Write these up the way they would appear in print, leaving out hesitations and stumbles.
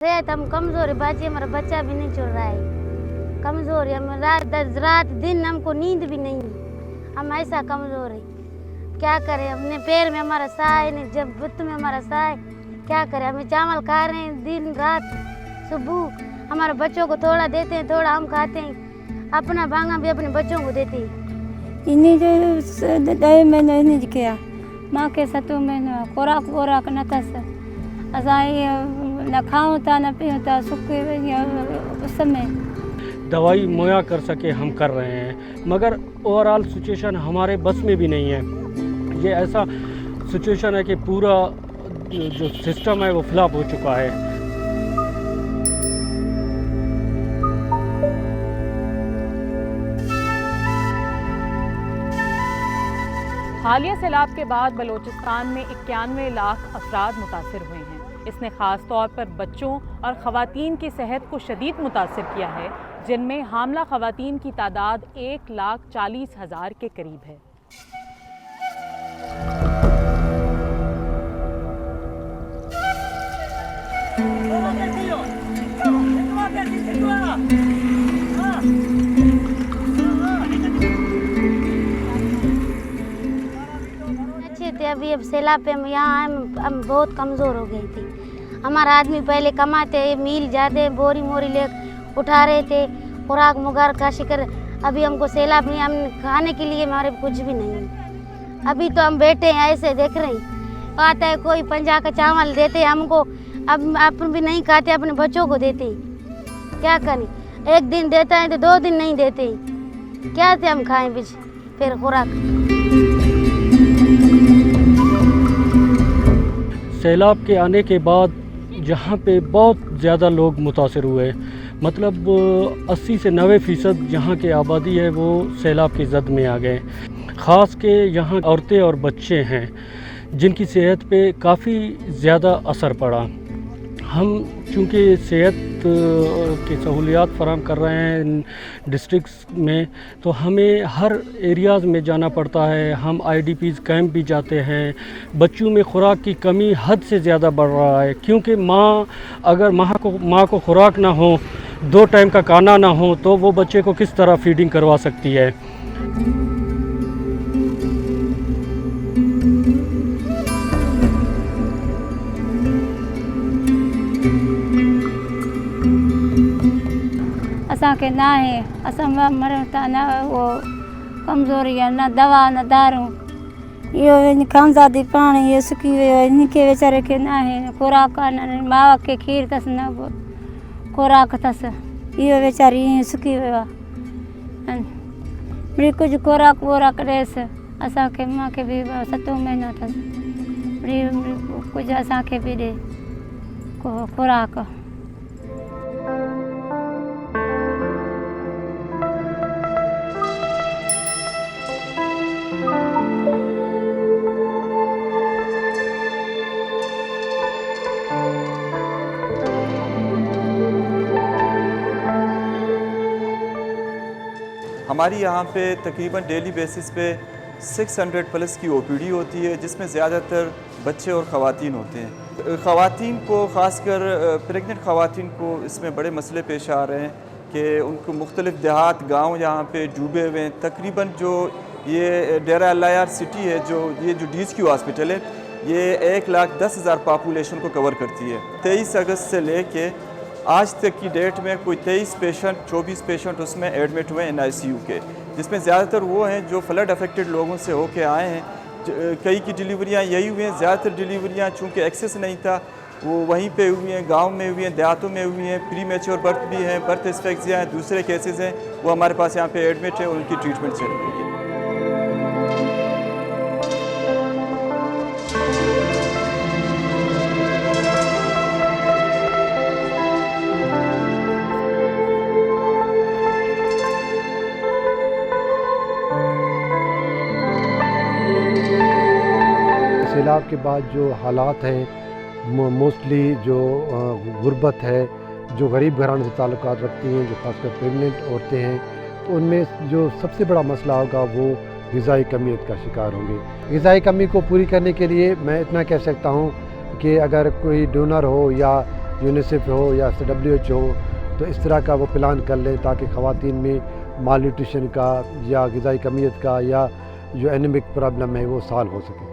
हम कमजोर है, बाजी हमारा बच्चा भी नहीं चल रहा है, कमजोर है हम, रात दिन हमको नींद भी नहीं है, हम ऐसा कमजोर है। क्या करें, अपने पैर में हमारा साह है नहीं, जब बुत में हमारा साह है, क्या करें। हमें चावल खा रहे हैं दिन रात, सुबह हमारे बच्चों को थोड़ा देते हैं, थोड़ा हम खाते हैं, अपना भांगा भी अपने बच्चों को देते हैं। इन्हीं जो 2 महीने इन्हीं किया माँ के 7 महीने खुराक वोराक न तस असां न खाऊं था न पीऊं था, सुखे उस समय दवाई मुहैया कर सके हम कर रहे हैं, मगर ओवरऑल सिचुएशन हमारे बस में भी नहीं है। ये ऐसा सिचुएशन है कि पूरा जो सिस्टम है वो फ्लॉप हो चुका है। हालिया सैलाब के बाद बलूचिस्तान में 91 लाख अफराद मुतासिर हुए हैं। इसने ख़ास तौर पर बच्चों और ख़वातीन की सेहत को शदीद मुतासिर किया है, जिनमें हामला ख़वातीन की तादाद 1,40,000 के करीब है। अभी अब सैलाब पे हम यहाँ हम बहुत कमज़ोर हो गई थी। हमारा आदमी पहले कमाते मील जाते बोरी मोरी ले उठा रहे थे, खुराक मुगार का शिकर। अभी हमको सैलाब नहीं, हम खाने के लिए हमारे कुछ भी नहीं। अभी तो हम बैठे हैं ऐसे देख रहे हैं, आता है कोई 50 का चावल देते हमको, अब अपन भी नहीं खाते, अपने बच्चों को देते हैं। क्या करें, एक दिन देता है तो 2 दिन नहीं देते, क्या से हम खाएं फिर खुराक। सैलाब के आने के बाद जहाँ पे बहुत ज़्यादा लोग मुतासिर हुए, मतलब 80 से 90% जहाँ की आबादी है वो सैलाब की जद में आ गए। ख़ास के यहाँ औरतें और बच्चे हैं जिनकी सेहत पे काफ़ी ज़्यादा असर पड़ा। हम चूँकि सेहत की सहूलियात फराहम कर रहे हैं डिस्ट्रिक्ट्स में, तो हमें हर एरियाज़ में जाना पड़ता है। हम IDPs कैंप भी जाते हैं। बच्चों में खुराक की कमी हद से ज़्यादा बढ़ रहा है, क्योंकि अगर माँ को खुराक ना हो, 2 टाइम का खाना ना हो, तो वो बच्चे को किस तरह फीडिंग करवा सकती है। असां के ना है, असां मरूं था, न वो कमज़ोरी है, न दवा न दारूं, इहो खामज़ादी पाणी इहो सुकी वियो आहे। इनखे वीचारे खे न आहे खुराक, न माउ खे खीर अथसि न खुराक अथसि, इहो वीचारी ईअं सुकी वियो आहे। वरी कुझु खुराक वोराक ॾिएसि असांखे, मां खे बि 7 महीना अथसि, वरी कुझु असांखे बि ॾिए खुराक। हमारी यहाँ पे तकरीबन डेली बेसिस पे 600 प्लस की OPD होती है, जिसमें ज़्यादातर बच्चे और ख़वातीन होते हैं। ख़वातीन को, ख़ासकर प्रेग्नेंट ख़वातीन को इसमें बड़े मसले पेश आ रहे हैं कि उनको मुख्तलिफ़ देहात गांव यहाँ पे डूबे हुए हैं। तकरीबन जो ये डेरा अल-यार सिटी है, ये जो DHQ हॉस्पिटल है, ये 1,10,000 पॉपुलेशन को कवर करती है। 23 अगस्त से लेके आज तक की डेट में कोई 24 पेशेंट उसमें एडमिट हुए NICU के, जिसमें ज़्यादातर वो हैं जो फ्लड अफेक्टेड लोगों से होके आए हैं। कई की डिलीवरियाँ यही हुई हैं। ज़्यादातर डिलीवरियाँ चूँकि एक्सेस नहीं था, वो वहीं पे हुई हैं, गांव में हुई हैं, देहातों में हुई हैं। प्री मैच्योर बर्थ भी हैं, बर्थ एस्फेक्सिया हैं, दूसरे केसेस हैं, वो हमारे पास यहाँ पे एडमिट हैं, उनकी ट्रीटमेंट चल रही है। सैलाब के बाद जो हालात हैं, मोस्टली जो गुर्बत है, जो गरीब घराने से ताल्लुकात रखती हैं, जो खासकर प्रेग्नेंट औरतें हैं, तो उनमें जो सबसे बड़ा मसला होगा वो ग़िज़ाई कमियत का शिकार होंगे। ग़िज़ाई कमी को पूरी करने के लिए मैं इतना कह सकता हूँ कि अगर कोई डोनर हो या यूनिसेफ हो या WHO हो, तो इस तरह का वो प्लान कर लें ताकि ख़वातीन में माल न्यूट्रिशन का या ग़िज़ाई कमियत का या जो एनीमिक प्रॉब्लम है वो सॉल्व हो सके।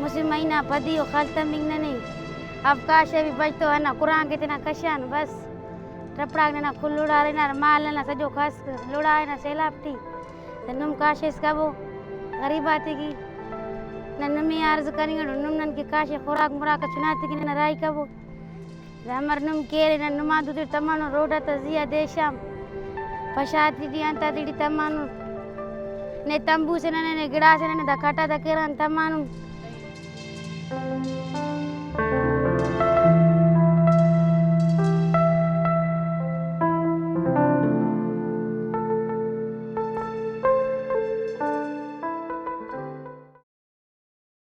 मुझे महीना पदी हो खलता मिंगना नहीं अब काश भी बचतो है ना कुरान के तना कशान बस टपड़ा ना खुल लुड़ा रहे ना माल ना सजो खस लुड़ा है ना सैलाब थी तो नुम काश इसका वो गरीब आती की न नमी अर्ज करेंगे नुम नन की काश खुराक मुराक चुनाती की ना राई का वो हमर नुम केरे न नुमा दूध तमानो रोडा तजिया देशाम पशाती दी अंता दी तमानो ने तंबू से ने गिड़ा से ने दकाटा दकेरन तमानो